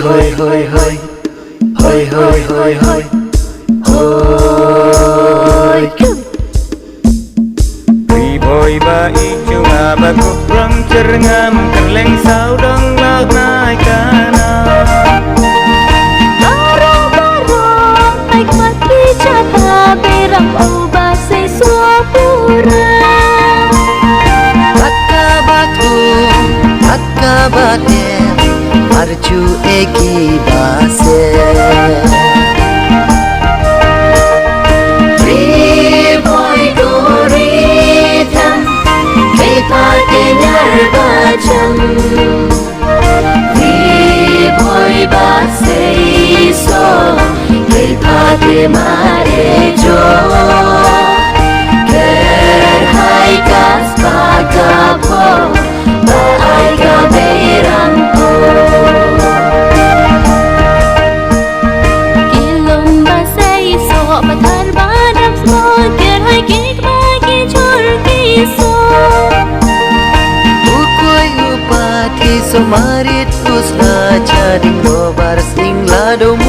hơi hơi hơi hơi hơi hơi hơi hơi Ri boy baik cuma baku kurang cerngam kerleng saudang lah naik kana Barang-barang baik mati capa berang ubah sesuapura Hakka bate marju eki base Free boy goritam Kepake nyarbacam Free boy base iso Kepake marejo Ker hai kas pagapo Baai ka berampo Kilom base iso Batar badam small Ker hai kik bagi chor kiso Ukoi upati somarit usna chading robar sing ladum